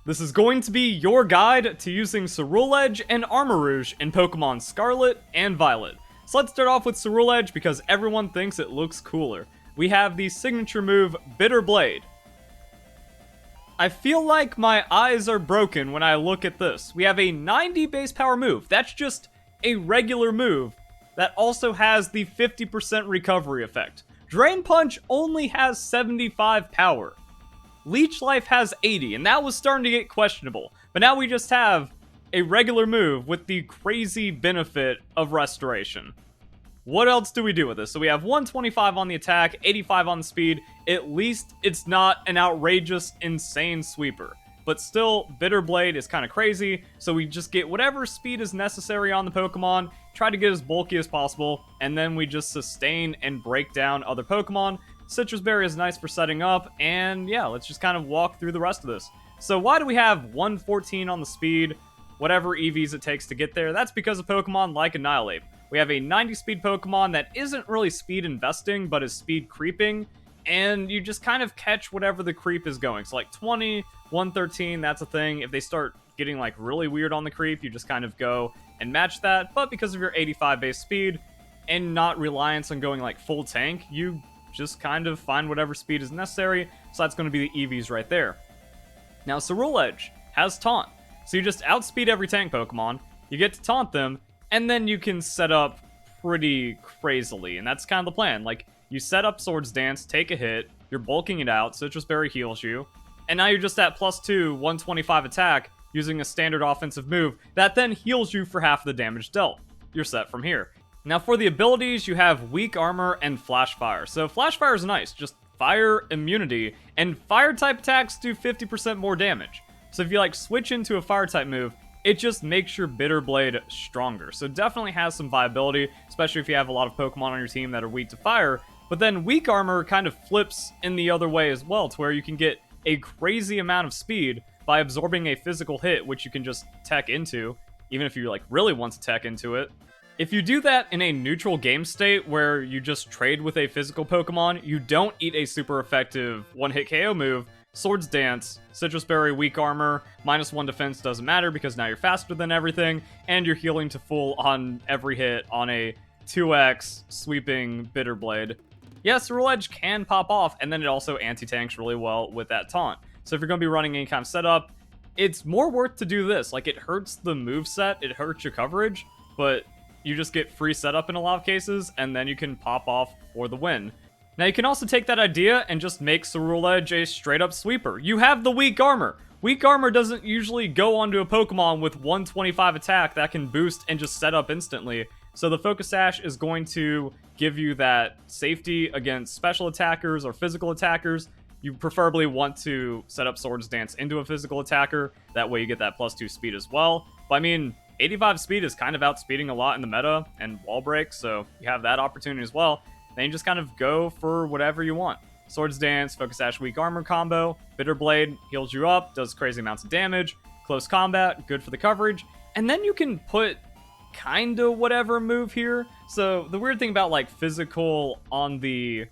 This is going to be your guide to using Ceruledge and Armarouge in Pokemon Scarlet and Violet. So let's start off with Ceruledge because everyone thinks it looks cooler. We have the signature move, Bitter Blade. I feel like my eyes are broken when I look at this. We have a 90 base power move. That's just a regular move that also has the 50% recovery effect. Drain Punch only has 75 power. Leech Life has 80, and that was starting to get questionable. But now we just have a regular move with the crazy benefit of Restoration. What else do we do with this? So we have 125 on the attack, 85 on the speed. At least it's not an outrageous, insane sweeper. But still, Bitter Blade is kind of crazy, so we just get whatever speed is necessary on the Pokemon, try to get as bulky as possible, and then we just sustain and break down other Pokemon. Citrus Berry is nice for setting up, and yeah, let's just kind of walk through the rest of this. So why do we have 114 on the speed, whatever EVs it takes to get there? That's because of Pokemon like Annihilate. We have a 90 speed Pokemon that isn't really speed investing, but is speed creeping, and you just kind of catch whatever the creep is going. So like 20, 113, that's a thing. If they start getting like really weird on the creep, you just kind of go and match that, but because of your 85 base speed, and not reliance on going like full tank, you just kind of find whatever speed is necessary, so that's going to be the EVs right there. Now, Ceruledge has Taunt, so you just outspeed every tank Pokemon, you get to taunt them, and then you can set up pretty crazily, and that's kind of the plan. Like, you set up Swords Dance, take a hit, you're bulking it out, Citrus Berry heals you, and now you're just at +2, 125 attack, using a standard offensive move that then heals you for half the damage dealt. You're set from here. Now for the abilities, you have Weak Armor and Flash Fire. So Flash Fire is nice, just fire immunity, and fire type attacks do 50% more damage. So if you like switch into a fire type move, it just makes your Bitter Blade stronger. So it definitely has some viability, especially if you have a lot of Pokemon on your team that are weak to fire. But then Weak Armor kind of flips in the other way as well, to where you can get a crazy amount of speed by absorbing a physical hit, which you can just tech into, even if you like really want to tech into it. If you do that in a neutral game state where you just trade with a physical Pokemon, you don't eat a super effective one-hit KO move, Swords Dance, Citrus Berry, Weak Armor, -1 defense doesn't matter because now you're faster than everything, and you're healing to full on every hit on a 2x sweeping Bitter Blade. Yes, Ceruledge can pop off, and then it also anti-tanks really well with that taunt. So if you're going to be running any kind of setup, it's more worth to do this. Like, it hurts the moveset, it hurts your coverage, but you just get free setup in a lot of cases, and then you can pop off for the win. Now, you can also take that idea and just make Ceruledge a straight-up sweeper. You have the Weak Armor. Weak Armor doesn't usually go onto a Pokemon with 125 attack that can boost and just set up instantly. So the Focus Sash is going to give you that safety against special attackers or physical attackers. You preferably want to set up Swords Dance into a physical attacker. That way you get that +2 speed as well. But I mean, 85 speed is kind of outspeeding a lot in the meta and wall break, so you have that opportunity as well. Then you just kind of go for whatever you want. Swords Dance, Focus Sash, Weak Armor combo, Bitter Blade heals you up, does crazy amounts of damage, Close Combat, good for the coverage, and then you can put kinda whatever move here. So the weird thing about like physical on the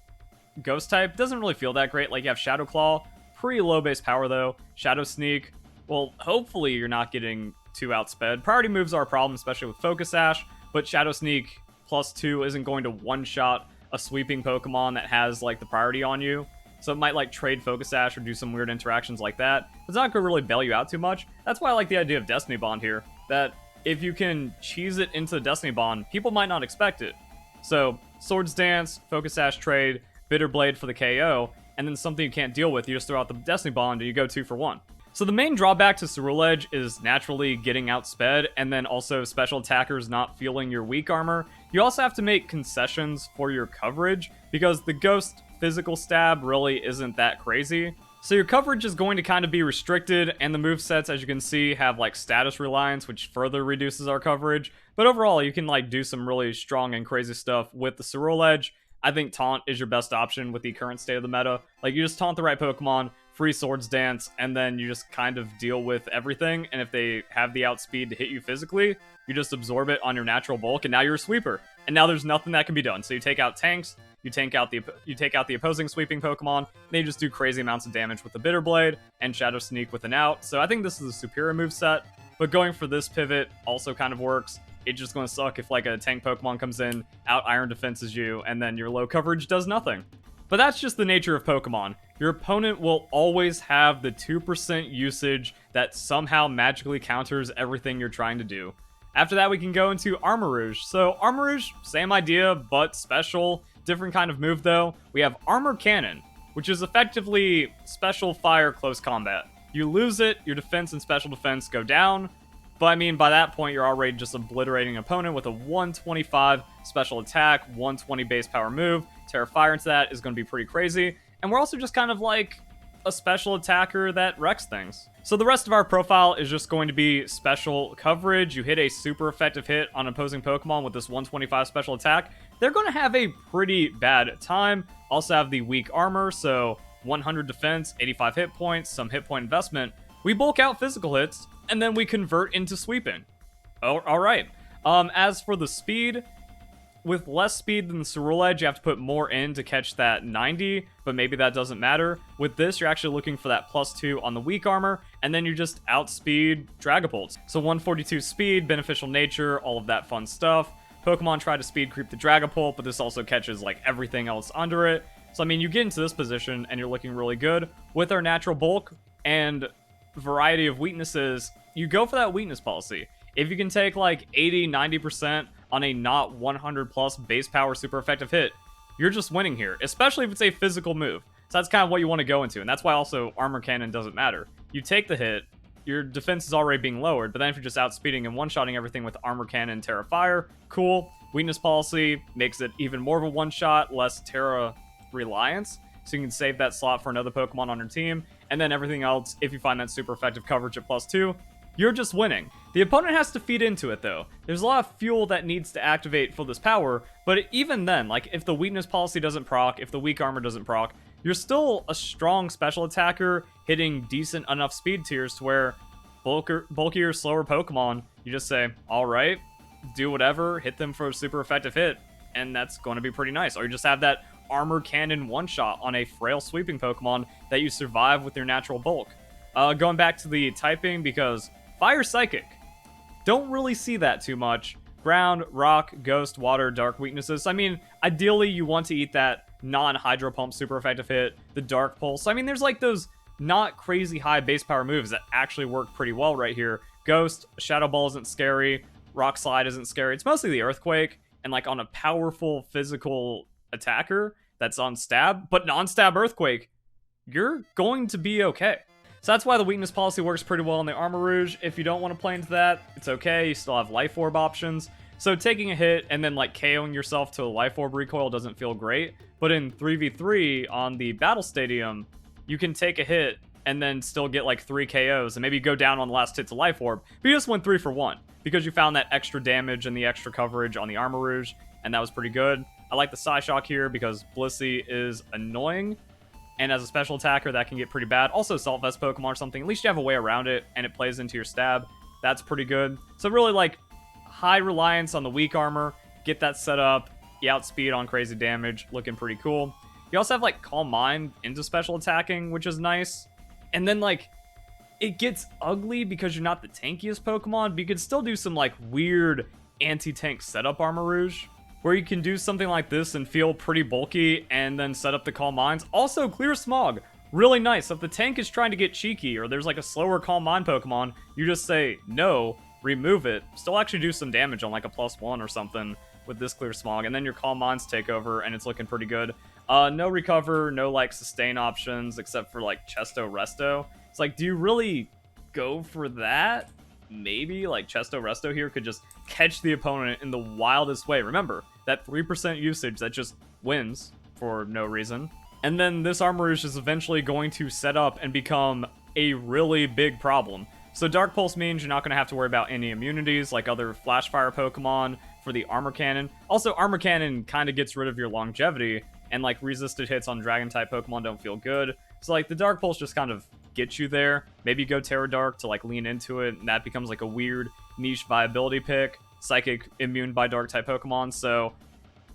Ghost type doesn't really feel that great. Like you have Shadow Claw, pretty low base power though, Shadow Sneak, well hopefully you're not getting too outsped. Priority moves are a problem, especially with Focus Sash, but Shadow Sneak +2 isn't going to one-shot a sweeping Pokemon that has like the priority on you. So it might like trade Focus Sash or do some weird interactions like that. It's not going to really bail you out too much. That's why I like the idea of Destiny Bond here, that if you can cheese it into the Destiny Bond, people might not expect it. So Swords Dance, Focus Sash trade, Bitter Blade for the KO, and then something you can't deal with, you just throw out the Destiny Bond and you go 2 for 1. So the main drawback to Ceruledge is naturally getting outsped, and then also special attackers not feeling your Weak Armor. You also have to make concessions for your coverage, because the Ghost physical stab really isn't that crazy. So your coverage is going to kind of be restricted, and the movesets, as you can see, have like status reliance, which further reduces our coverage. But overall, you can like do some really strong and crazy stuff with the Ceruledge. I think Taunt is your best option with the current state of the meta. Like, you just taunt the right Pokemon, free Swords Dance, and then you just kind of deal with everything. And if they have the outspeed to hit you physically, you just absorb it on your natural bulk, and now you're a sweeper. And now there's nothing that can be done. So you take out tanks, you take out the opposing sweeping Pokemon, they just do crazy amounts of damage with the Bitter Blade, and Shadow Sneak with an out. So I think this is a superior moveset, but going for this pivot also kind of works. It's just going to suck if like a tank Pokemon comes in, out Iron Defenses you, and then your low coverage does nothing. But that's just the nature of Pokemon. Your opponent will always have the 2% usage that somehow magically counters everything you're trying to do. After that, we can go into Armarouge. So Armarouge, same idea, but special. Different kind of move, though. We have Armor Cannon, which is effectively special fire close combat. You lose it, your defense and special defense go down. But I mean, by that point, you're already just obliterating an opponent with a 125 special attack, 120 base power move. Terra Fire into that is going to be pretty crazy. And we're also just kind of like a special attacker that wrecks things. So the rest of our profile is just going to be special coverage. You hit a super effective hit on opposing Pokemon with this 125 special attack, they're going to have a pretty bad time. Also have the weak armor, so 100 defense, 85 hit points, some hit point investment. We bulk out physical hits, and then we convert into sweeping. Oh, alright. As for the speed, with less speed than the Ceruledge, you have to put more in to catch that 90, but maybe that doesn't matter. With this, you're actually looking for that +2 on the weak armor, and then you just outspeed Dragapults. So 142 speed, beneficial nature, all of that fun stuff. Pokemon try to speed creep the Dragapult, but this also catches like everything else under it. So I mean, you get into this position and you're looking really good. With our natural bulk and variety of weaknesses, you go for that weakness policy. If you can take like 80, 90% on a not 100 plus base power super effective hit, you're just winning here, especially if it's a physical move. So that's kind of what you want to go into, and that's why also Armor Cannon doesn't matter. You take the hit, your defense is already being lowered, but then if you're just outspeeding and one-shotting everything with Armor Cannon and Terra Fire, cool. Weakness policy makes it even more of a one-shot, less Terra reliance, so you can save that slot for another Pokemon on your team, and then everything else, if you find that super effective coverage at +2, you're just winning. The opponent has to feed into it, though. There's a lot of fuel that needs to activate for this power, but even then, like, if the weakness policy doesn't proc, if the weak armor doesn't proc, you're still a strong special attacker hitting decent enough speed tiers to where bulkier, slower Pokemon, you just say, alright, do whatever, hit them for a super effective hit, and that's going to be pretty nice. Or you just have that Armor Cannon one-shot on a frail sweeping Pokemon that you survive with your natural bulk. Going back to the typing, because Fire Psychic, don't really see that too much. Ground, Rock, Ghost, Water, Dark weaknesses. I mean, ideally you want to eat that non-Hydro Pump super effective hit, the Dark Pulse. I mean, there's like those not crazy high base power moves that actually work pretty well right here. Ghost, Shadow Ball isn't scary, Rock Slide isn't scary. It's mostly the Earthquake, and like on a powerful physical attacker that's on stab, but non-stab Earthquake, you're going to be okay. So that's why the weakness policy works pretty well in the Armarouge. If you don't want to play into that, it's okay. You still have Life Orb options. So taking a hit and then like KOing yourself to a Life Orb recoil doesn't feel great. But in 3v3 on the Battle Stadium, you can take a hit and then still get like 3 KOs and maybe go down on the last hit to Life Orb. But you just went 3 for 1 because you found that extra damage and the extra coverage on the Armarouge, and that was pretty good. I like the Psyshock here because Blissey is annoying. And as a special attacker, that can get pretty bad. Also, Salt Vest Pokemon or something. At least you have a way around it, and it plays into your stab. That's pretty good. So really, like, high reliance on the weak armor. Get that set up. You outspeed on crazy damage. Looking pretty cool. You also have, like, Calm Mind into special attacking, which is nice. And then, like, it gets ugly because you're not the tankiest Pokemon, but you can still do some, like, weird anti-tank setup Armarouge, where you can do something like this and feel pretty bulky and then set up the Calm Minds. Also, Clear Smog, really nice. So if the tank is trying to get cheeky or there's like a slower Calm Mind Pokemon, you just say no, remove it, still actually do some damage on like a +1 or something with this Clear Smog, and then your Calm Minds take over and it's looking pretty good. No recover, no like sustain options except for like Chesto Resto. It's like, do you really go for that? Maybe like Chesto Resto here could just catch the opponent in the wildest way. Remember, that 3% usage that just wins for no reason. And then this Armarouge is eventually going to set up and become a really big problem. So Dark Pulse means you're not going to have to worry about any immunities like other Flash Fire Pokemon for the Armor Cannon. Also, Armor Cannon kind of gets rid of your longevity, and like resisted hits on Dragon-type Pokemon don't feel good. So like the Dark Pulse just kind of get you there. Maybe go Terra Dark to like lean into it, and that becomes like a weird niche viability pick. Psychic immune by Dark type Pokemon, so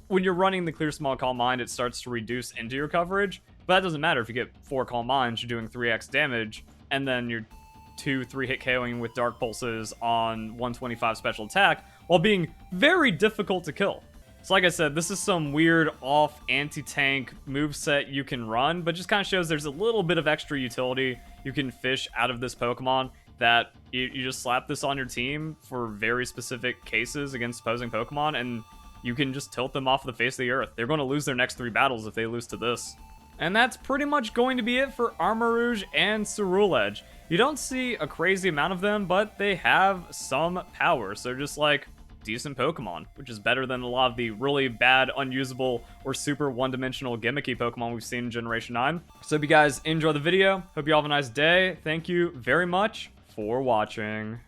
when you're running the Clear Small Calm Mind, it starts to reduce into your coverage, but that doesn't matter. If you get 4 Calm Minds, you're doing 3x damage, and then you're 2-3 hit KOing with Dark Pulses on 125 special attack, while being very difficult to kill. So like I said, this is some weird off anti-tank moveset you can run, but just kind of shows there's a little bit of extra utility you can fish out of this Pokemon, that you just slap this on your team for very specific cases against opposing Pokemon, and you can just tilt them off the face of the earth. They're going to lose their next 3 battles if they lose to this. And that's pretty much going to be it for Armarouge and Ceruledge. You don't see a crazy amount of them, but they have some power, so just like decent Pokemon, which is better than a lot of the really bad, unusable, or super one-dimensional gimmicky Pokemon we've seen in Generation 9. So if you guys enjoy the video, hope you all have a nice day. Thank you very much for watching.